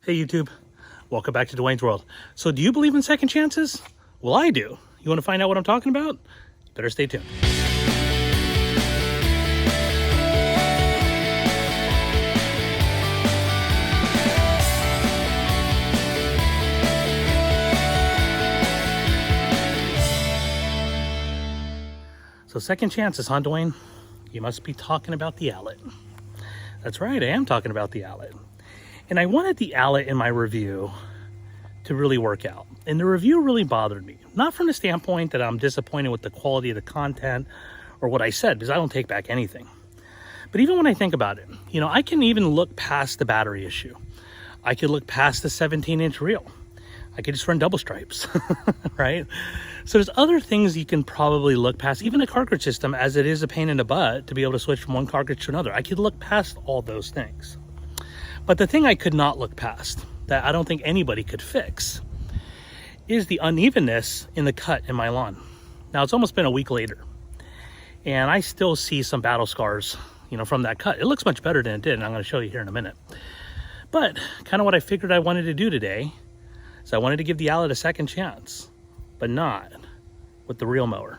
Hey YouTube, welcome back to Dwayne's World. So do you believe in second chances? Well, I do. You want to find out what I'm talking about? Better stay tuned. So second chances, huh, Dwayne? You must be talking about the Allett. That's right, I am talking about the Allett. And I wanted the Allett in my review to really work out. And the review really bothered me. Not from the standpoint that I'm disappointed with the quality of the content or what I said, because I don't take back anything. But even when I think about it, you know, I can even look past the battery issue. I could look past the 17-inch reel. I could just run double stripes, right? So there's other things you can probably look past, even the cartridge system, as it is a pain in the butt to be able to switch from one cartridge to another. I could look past all those things. But the thing I could not look past, that I don't think anybody could fix, is the unevenness in the cut in my lawn. Now, it's almost been a week later, and I still see some battle scars, you know, from that cut. It looks much better than it did, and I'm going to show you here in a minute. But kind of what I figured I wanted to do today is I wanted to give the Allett a second chance, but not with the reel mower,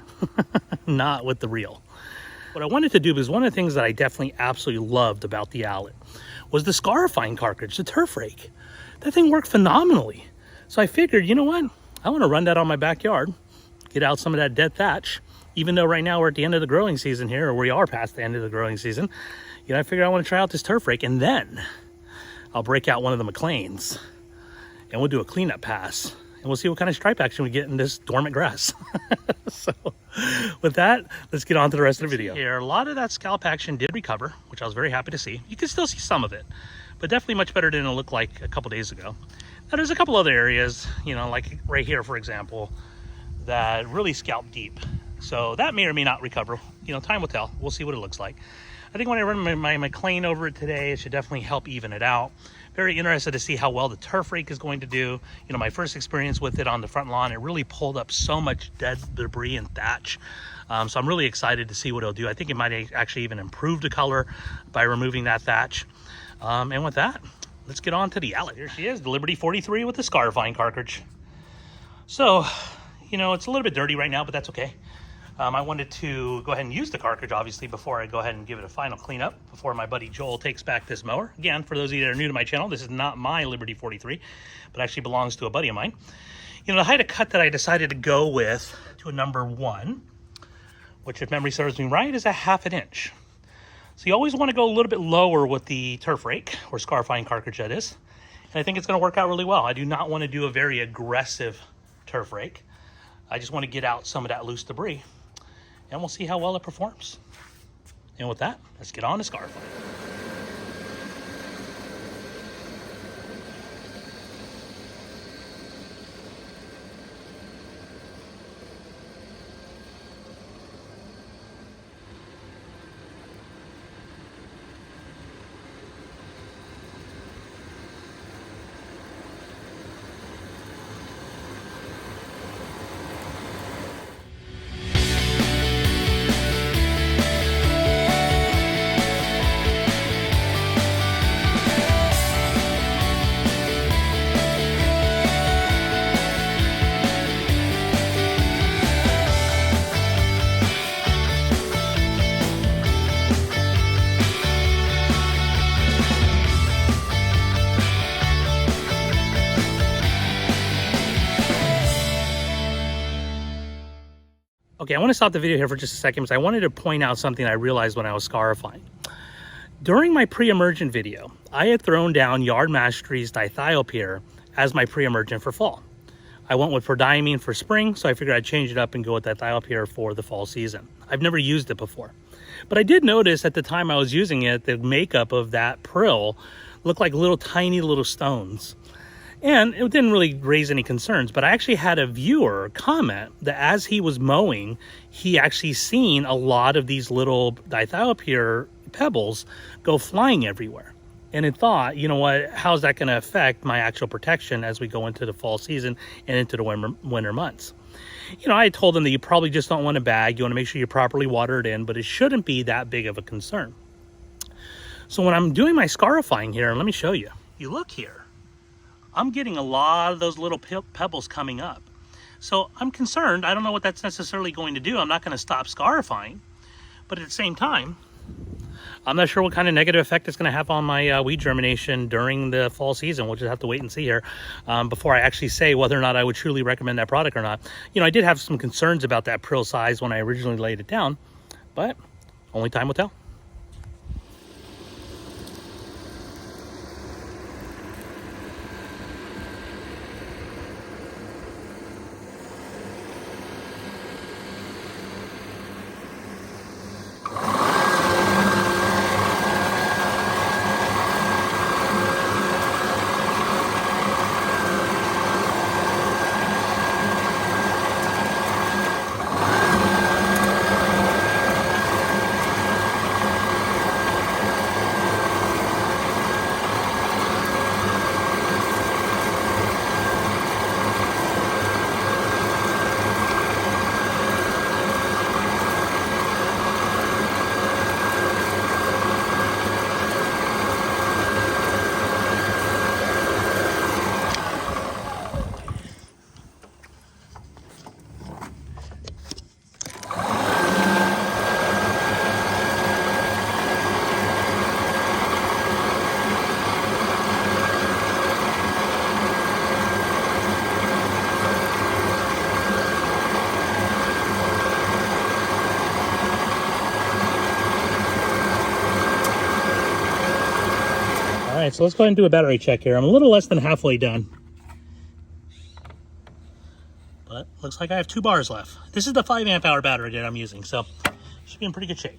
not with the reel. What I wanted to do, because one of the things that I definitely absolutely loved about the Allett was the Scarifying cartridge, the turf rake. That thing worked phenomenally. So I figured, you know what? I want to run that on my backyard, get out some of that dead thatch, even though right now we're at the end of the growing season here, or we are past the end of the growing season. You know, I figured I want to try out this turf rake, and then I'll break out one of the McLanes and we'll do a cleanup pass. And we'll see what kind of stripe action we get in this dormant grass. So with that, let's get on to the rest of the video. Here, a lot of that scalp action did recover, which I was very happy to see. You can still see some of it, but definitely much better than it looked like a couple days ago. Now there's a couple other areas, you know, like right here, for example, that really scalp deep. So that may or may not recover. You know, time will tell. We'll see what it looks like. I think when I run my McLane over it today, it should definitely help even it out. Very interested to see how well the turf rake is going to do. You know, my first experience with it on the front lawn, it really pulled up so much dead debris and thatch. So I'm really excited to see what it'll do. I think it might actually even improve the color by removing that thatch. And with that, let's get on to the Allett. Here she is, the Liberty 43 with the Scarifying cartridge. So, you know, it's a little bit dirty right now, but that's okay. I wanted to go ahead and use the cartridge, obviously, before I go ahead and give it a final cleanup, before my buddy Joel takes back this mower. Again, for those of you that are new to my channel, this is not my Liberty 43, but actually belongs to a buddy of mine. You know, the height of cut that I decided to go with to a number 1, which if memory serves me right, is a 1/2 inch. So you always want to go a little bit lower with the turf rake, or Scarifying cartridge that is. And I think it's going to work out really well. I do not want to do a very aggressive turf rake. I just want to get out some of that loose debris. And we'll see how well it performs. And with that, let's get on to Scarifying. Okay, I want to stop the video here for just a second because I wanted to point out something I realized when I was Scarifying. During my pre-emergent video, I had thrown down Yard Mastery's dithiopyr as my pre-emergent for fall. I went with prodiamine for spring, so I figured I'd change it up and go with dithiopyr for the fall season. I've never used it before. But I did notice at the time I was using it, the makeup of that prill looked like little tiny little stones. And it didn't really raise any concerns, but I actually had a viewer comment that as he was mowing, he actually seen a lot of these little dithiopyr pebbles go flying everywhere. And it thought, you know what, how's that going to affect my actual protection as we go into the fall season and into the winter months? You know, I told him that you probably just don't want to bag. You want to make sure you properly water it in, but it shouldn't be that big of a concern. So when I'm doing my Scarifying here, let me show you. You look here. I'm getting a lot of those little pebbles coming up. So I'm concerned. I don't know what that's necessarily going to do. I'm not going to stop scarifying, but at the same time, I'm not sure what kind of negative effect it's going to have on my weed germination during the fall season. We'll just have to wait and see here before I actually say whether or not I would truly recommend that product or not. You know, I did have some concerns about that prill size when I originally laid it down, but only time will tell. All right, so let's go ahead and do a battery check here. I'm a little less than halfway done, but looks like I have 2 bars left. This is the 5 amp hour battery that I'm using, so should be in pretty good shape.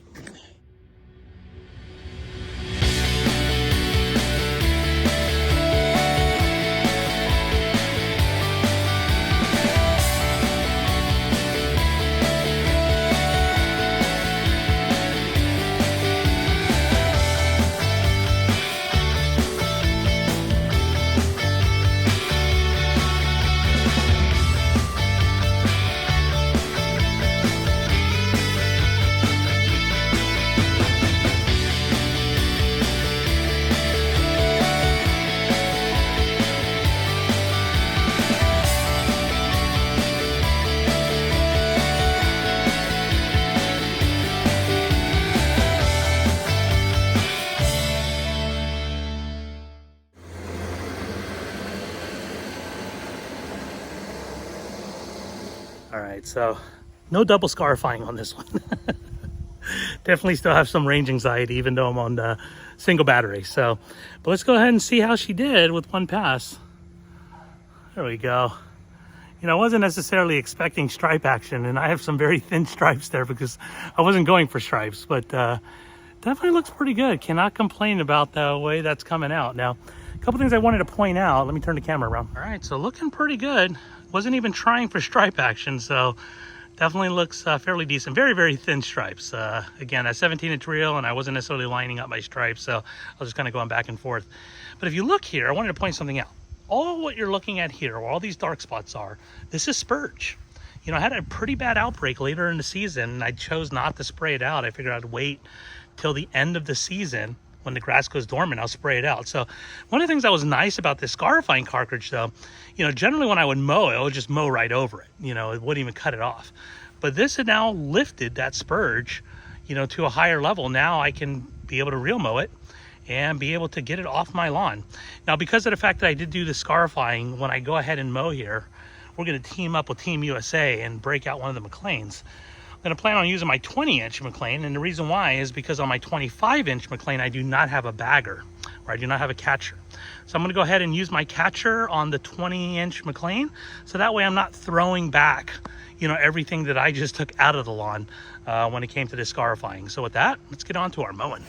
All right, so no double scarifying on this one. Definitely still have some range anxiety, even though I'm on the single battery. So, but let's go ahead and see how she did with one pass. There we go. You know, I wasn't necessarily expecting stripe action, and I have some very thin stripes there because I wasn't going for stripes, but definitely looks pretty good. Cannot complain about the way that's coming out. Now, a couple things I wanted to point out. Let me turn the camera around. All right, so looking pretty good. Wasn't even trying for stripe action, so definitely looks fairly decent. Very, very thin stripes. Again, a 17-inch reel, and I wasn't necessarily lining up my stripes, so I was just kind of going back and forth. But if you look here, I wanted to point something out. All what you're looking at here, where all these dark spots are, this is spurge. You know, I had a pretty bad outbreak later in the season, and I chose not to spray it out. I figured I'd wait till the end of the season. When the grass goes dormant, I'll spray it out. So one of the things that was nice about this Scarifying cartridge, though, you know, generally when I would mow, it would just mow right over it. You know, it wouldn't even cut it off. But this had now lifted that spurge, you know, to a higher level. Now I can be able to reel mow it and be able to get it off my lawn. Now, because of the fact that I did do the Scarifying, when I go ahead and mow here, we're going to team up with Team USA and break out one of the McLanes. I'm going to plan on using my 20-inch McLane, and the reason why is because on my 25-inch McLane, I do not have a bagger, or I do not have a catcher. So I'm going to go ahead and use my catcher on the 20-inch McLane, so that way I'm not throwing back, you know, everything that I just took out of the lawn when it came to this Scarifying. So with that, let's get on to our mowing.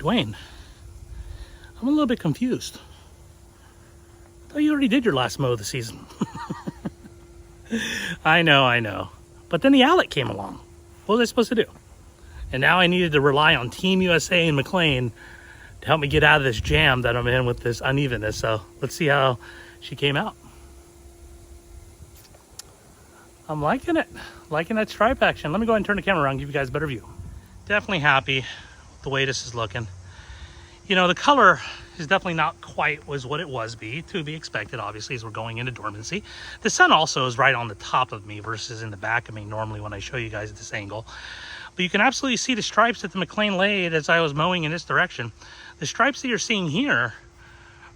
Dwayne, I'm a little bit confused. I thought you already did your last mow of the season. I know. But then the Allett came along. What was I supposed to do? And now I needed to rely on Team USA and McLane to help me get out of this jam that I'm in with this unevenness. So let's see how she came out. I'm liking it. Liking that stripe action. Let me go ahead and turn the camera around and give you guys a better view. Definitely happy with the way this is looking. You know, the color is definitely not quite was what it was to be expected, obviously, as we're going into dormancy. The sun also is right on the top of me versus in the back of me normally when I show you guys at this angle. But you can absolutely see the stripes that the McLane laid as I was mowing in this direction. The stripes that you're seeing here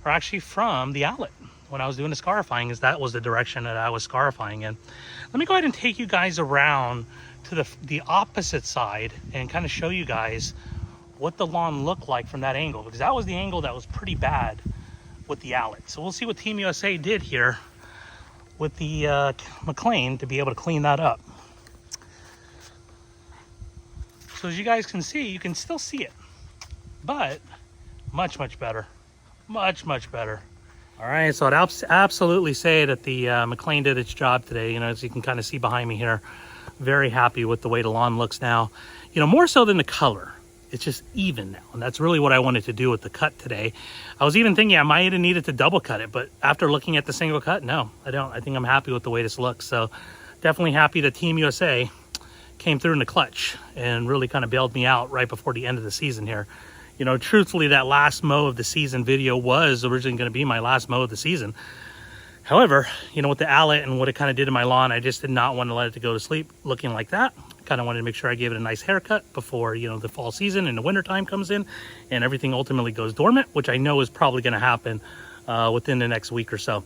are actually from the Allett. When I was doing the Scarifying, is that was the direction that I was Scarifying in. Let me go ahead and take you guys around to the opposite side and kind of show you guys what the lawn looked like from that angle, because that was the angle that was pretty bad with the Allett. So we'll see what Team USA did here with the McLane to be able to clean that up. So as you guys can see, you can still see it, but much better. Much better. All right, so I'd absolutely say that the McLane did its job today. You know, as you can kind of see behind me here, very happy with the way the lawn looks now. You know, more so than the color. It's just even now, and that's really what I wanted to do with the cut today. I was even thinking I might have needed to double cut it, but after looking at the single cut, no, I don't. I think I'm happy with the way this looks. So definitely happy that Team USA came through in the clutch and really kind of bailed me out right before the end of the season here. You know, truthfully, that last mow of the season video was originally going to be my last mow of the season. However, you know, with the Allett and what it kind of did to my lawn, I just did not want to let it go to sleep looking like that. Kind of wanted to make sure I gave it a nice haircut before, you know, the fall season and the winter time comes in and everything ultimately goes dormant, which I know is probably going to happen within the next week or so.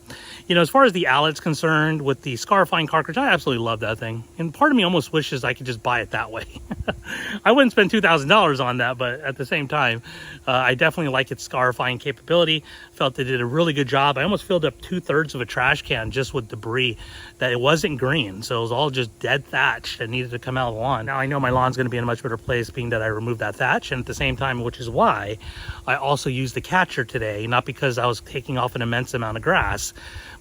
You know, as far as the Allett's concerned, with the Scarifying cartridge, I absolutely love that thing. And part of me almost wishes I could just buy it that way. I wouldn't spend $2,000 on that, but at the same time, I definitely like its Scarifying capability. Felt they did a really good job. I almost filled up 2/3 of a trash can just with debris that it wasn't green. So it was all just dead thatch that needed to come out of the lawn. Now I know my lawn's going to be in a much better place being that I removed that thatch. And at the same time, which is why I also used the catcher today, not because I was taking off an immense amount of grass,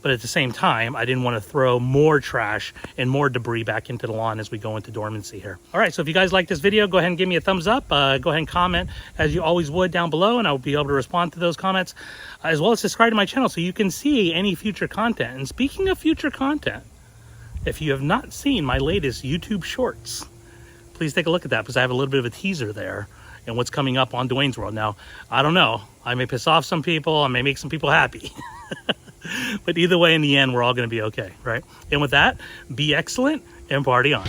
but at the same time, I didn't want to throw more trash and more debris back into the lawn as we go into dormancy here. All right, so if you guys like this video, go ahead and give me a thumbs up. Go ahead and comment as you always would down below, and I'll be able to respond to those comments, as well as subscribe to my channel so you can see any future content. And speaking of future content, if you have not seen my latest YouTube shorts, please take a look at that, because I have a little bit of a teaser there and what's coming up on Dwayne's World. Now, I don't know. I may piss off some people. I may make some people happy. But either way, in the end, we're all going to be okay, right? And with that, be excellent and party on.